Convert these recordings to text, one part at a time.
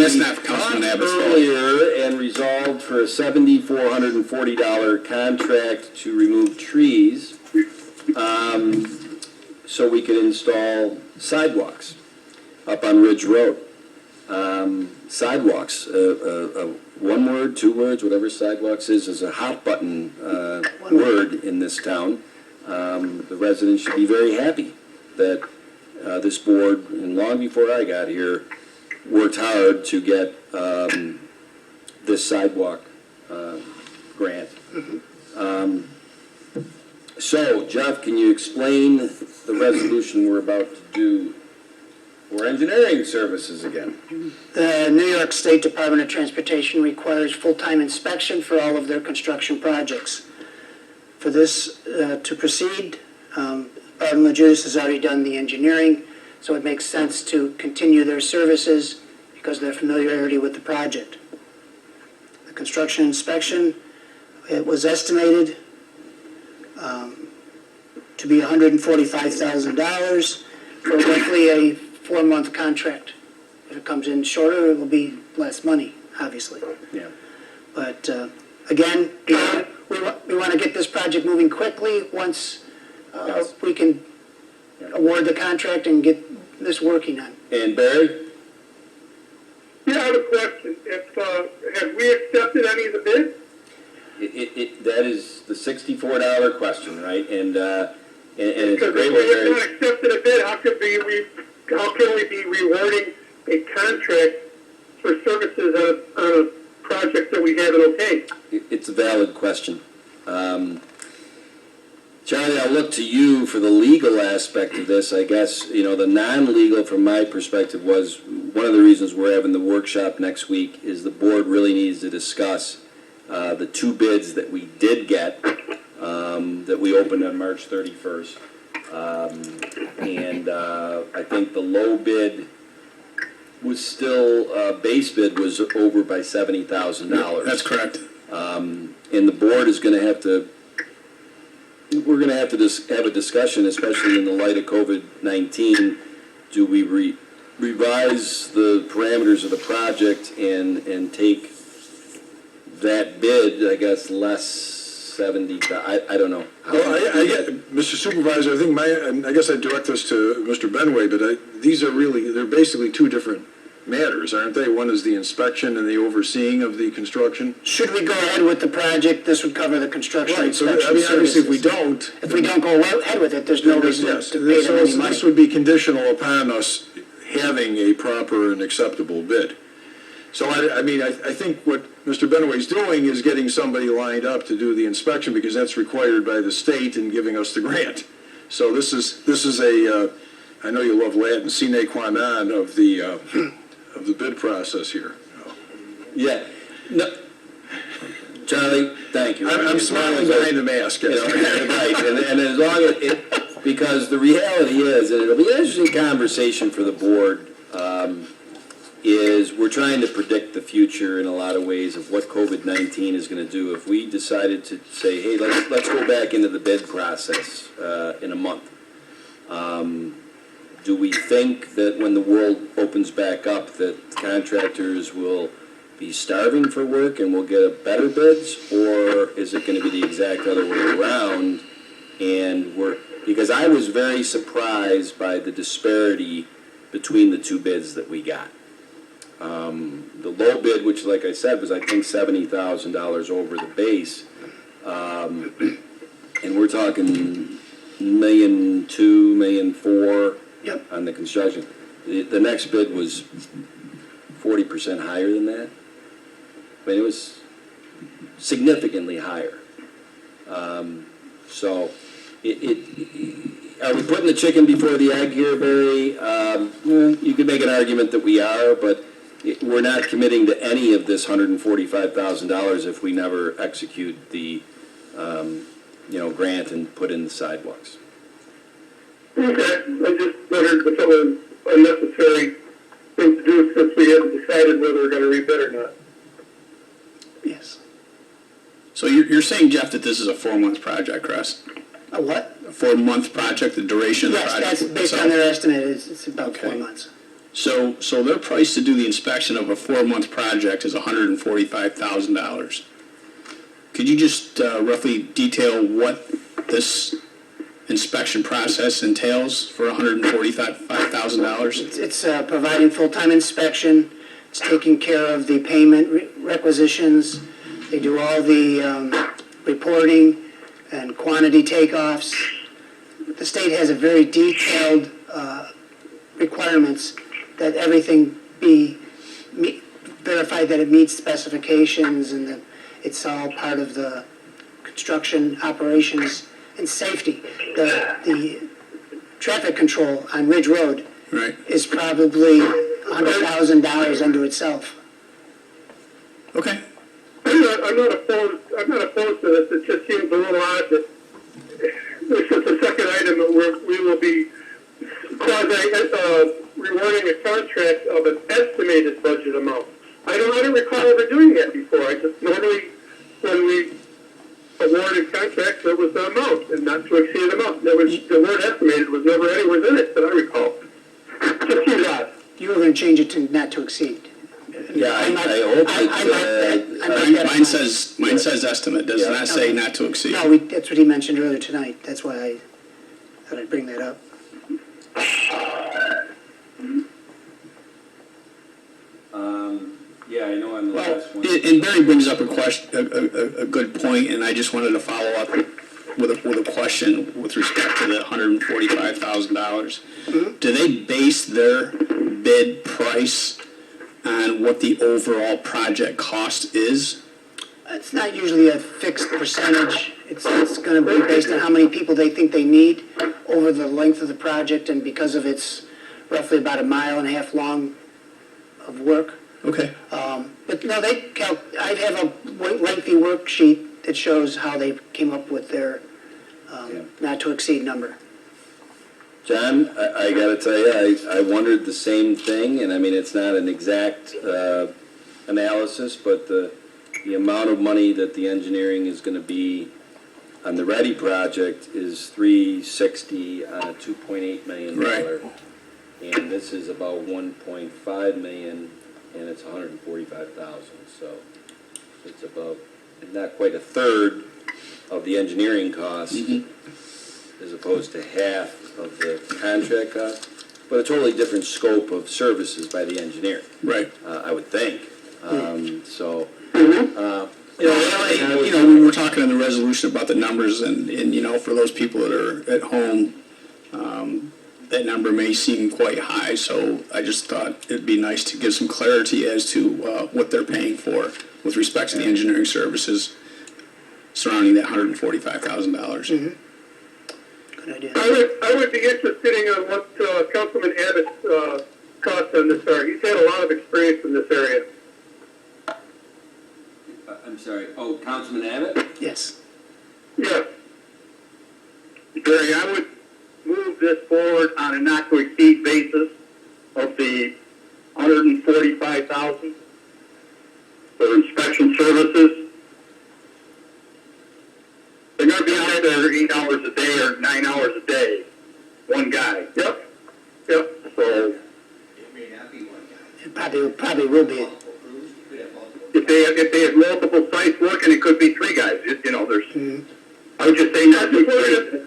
that's not Councilman Abbott's fault. Earlier and resolved for a $7,440 contract to remove trees, so we can install sidewalks up on Ridge Road. Sidewalks, one word, two words, whatever sidewalks is a hot button word in this town. The residents should be very happy that this board, and long before I got here, worked hard to get this sidewalk grant. So, Jeff, can you explain the resolution we're about to do for engineering services again? The New York State Department of Transportation requires full-time inspection for all of their construction projects. For this to proceed, Barton LaJuice has already done the engineering, so it makes sense to continue their services because of their familiarity with the project. The construction inspection, it was estimated to be $145,000 for roughly a 4-month contract. If it comes in shorter, it will be less money, obviously. Yeah. But again, we want to get this project moving quickly once we can award the contract and get this working on. And Barry? Yeah, I have a question. Have we accepted any of the bids? That is the $64 question, right? And it's a Because great if way, we have Barry. not accepted a bid, how can we be rewarding a contract for services on a project that we haven't okayed? It's a valid question. Charlie, I'll look to you for the legal aspect of this. I guess, the non-legal from my perspective was one of the reasons we're having the workshop next week is the board really needs to discuss the 2 bids that we did get, that we opened on March 31st. And I think the low bid was still, base bid was over by $70,000. That's correct. And the board is going to have to, we're going to have to have a discussion, especially in the light of COVID-19. Do we revise the parameters of the project and take that bid, I guess, less 70, I don't know. Well, I get, Mr. Supervisor, I think I guess I direct this to Mr. Benway, but they're basically 2 different matters, aren't they? One is the inspection and the overseeing of the construction. Should we go ahead with the project, this would cover the construction Right, so inspection obviously if we services. don't. If we don't go ahead with it, there's no reason Yes, to pay them any money. this would be conditional upon us having a proper and acceptable bid. So I think what Mr. Benway's doing is getting somebody lined up to do the inspection because that's required by the state and giving us the grant. So this is a, I know you love Latin, sine qua non of the bid process here. Yeah. No. Charlie, thank you. I'm smiling behind the mask. Right, and as long as because the reality is, and it'll be an interesting conversation for the board, is we're trying to predict the future in a lot of ways of what COVID-19 is going to do. If we decided to say, hey, let's go back into the bid process in a month, do we think that when the world opens back up that contractors will be starving for work and we'll get better bids, or is it going to be the exact other way around? And because I was very surprised by the disparity between the 2 bids that we got. The low bid, which like I said was I think $70,000 over the base, and we're talking $1,200,000, $1,400,000 Yep. on the construction. The next bid was 40% higher than that. I mean, it was significantly higher. So, are we putting the chicken before the egg here, Barry? You could make an argument that we are, but we're not committing to any of this $145,000 if we never execute the, grant and put in the sidewalks. Okay, I just wondered if it was unnecessary thing to do since we haven't decided whether we're going to rebid or not. Yes. So you're saying, Jeff, that this is a 4-month project, Chris? A what? A 4-month project, the duration of the Yes, project? that's based on their estimate, it's about 4 months. So their price to do the inspection of a 4-month project is $145,000. Could you just roughly detail what this inspection process entails for $145,000? It's providing full-time inspection, it's taking care of the payment requisitions, they do all the reporting and quantity takeoffs. The state has a very detailed requirements that everything be verified that it meets specifications and that it's all part of the construction operations and safety. The traffic control on Ridge Road Right. is probably $100,000 unto itself. Okay. I'm not opposed to this. It just seems a little odd that this is the second item that we will be rewarding a contract of an estimated budget amount. I don't recall ever doing that before. I just normally, when we awarded contracts, there was the amount and not to exceed the amount. There was, the word estimated was never anywhere in it that I recall. Just seems odd. You were going to change it to not to exceed. Yeah, I hope Mine says estimate, does not say not to exceed. No, that's what he mentioned earlier tonight. That's why I thought I'd bring that up. Yeah, I know on the Well, last one. and Barry brings up a good point, and I just wanted to follow up with a question with respect to the $145,000. Do they base their bid price on what the overall project cost is? It's not usually a fixed percentage. It's going to be based on how many people they think they need over the length of the project, and because of its roughly about 1.5 miles long of work. Okay. But no, I have a lengthy worksheet that shows how they came up with their not to exceed number. John, I gotta tell you, I wondered the same thing, and I mean, it's not an exact analysis, but the amount of money that the engineering is gonna be on the Ready project is $360 on a $2.8 million. Right. And this is about $1.5 million, and it's $145,000, so it's about, not quite a third of the engineering cost, as opposed to half of the contract cost, but a totally different scope of services by the engineer, Right. I would think. So, We were talking in the resolution about the numbers, and for those people that are at home, that number may seem quite high, so I just thought it'd be nice to give some clarity as to what they're paying for with respect to the engineering services surrounding that $145,000. Good idea. I would be interested in what Councilman Abbott's thoughts on this are. He's had a lot of experience in this area. I'm sorry, Councilman Abbott? Yes. Yeah. Barry, I would move this forward on a not to exceed basis of the $145,000 for inspection services. They're going to be out there 8 hours a day or 9 hours a day. One guy. Yep. So It probably will be. if they have multiple sites working, it could be 3 guys. There's. I would just say not to exceed.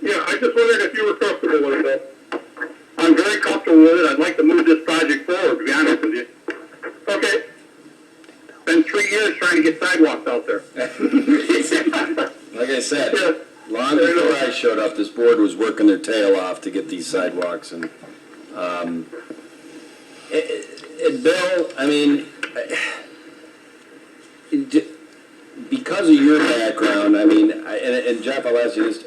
Yeah, I just wondered if you were comfortable with it. I'm very comfortable with it. I'd like to move this project forward, to be honest with you. Okay. Been 3 years trying to get sidewalks out there. Like I said, Yeah. long before I showed up, this board was working their tail off to get these sidewalks, and Bill, I mean, because of your background, I mean, and Jeff, I'll ask you this: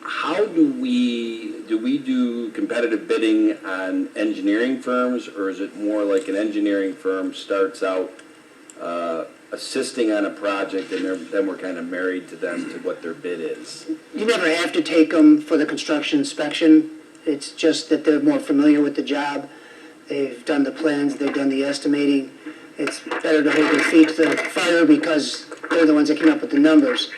how do we do competitive bidding on engineering firms, or is it more like an engineering firm starts out assisting on a project, and then we're kind of married to them to what their bid is? You never have to take them for the construction inspection. It's just that they're more familiar with the job. They've done the plans, they've done the estimating. It's better to hold their feet to the fire because they're the ones that came up with the numbers.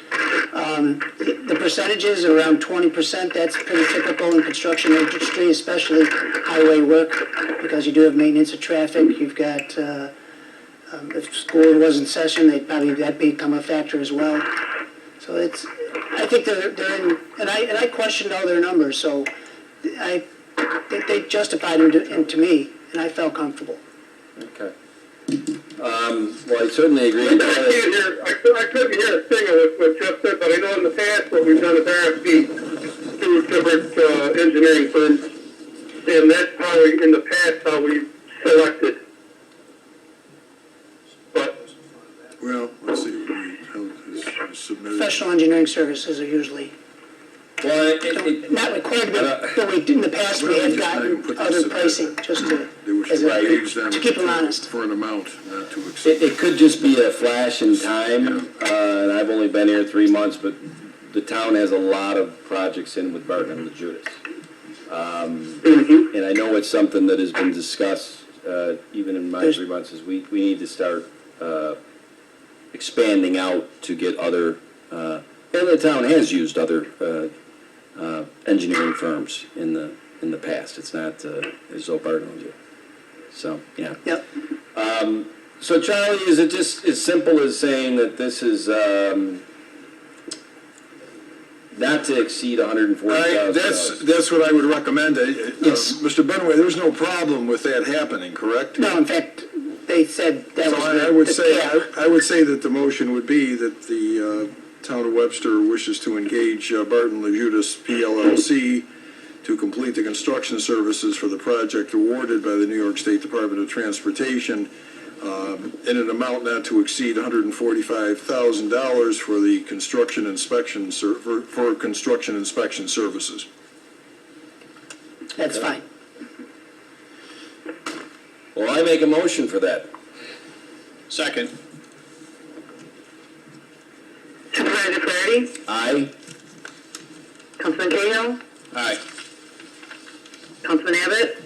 The percentages are around 20%. That's pretty typical in construction industry, especially highway work, because you do have maintenance of traffic. You've got, if school was in session, that'd become a factor as well. So I think they're in, and I questioned all their numbers, so they justified them to me, and I felt comfortable. Okay. Well, I certainly agree. I couldn't hear a thing of what Jeff said, but I know in the past what we've done is RFP through different engineering firms, and that's how in the past how we selected. But Well, let's see, how is submitted. Professional engineering services are usually Well, not required to be, but in the past, we have gotten other pricing, just to, They wish as to a, engage them to keep them honest. for an amount not to exceed. it could just be a flash in time, and I've only been here 3 months, but the town has a lot of projects in with Barton and Judas. And I know it's something that has been discussed, even in my 3 months, is we need to start expanding out to get other, and the town has used other engineering firms in the past. It's not as though Barton owns it. So, yeah. Yep. So Charlie, is it just as simple as saying that this is not to exceed $140,000? That's what I would recommend. Yes. Mr. Benway, there's no problem with that happening, correct? No, in fact, they said that So was I would the say, cap. I would say that the motion would be that the town of Webster wishes to engage Barton LaJudas PLLC to complete the construction services for the project awarded by the New York State Department of Transportation in an amount not to exceed $145,000 for the construction inspection, for construction inspection services. That's fine. Well, I make a motion for that. Second. Supervisor Flaherty? Aye? Councilman Cahill? Aye. Councilman Abbott?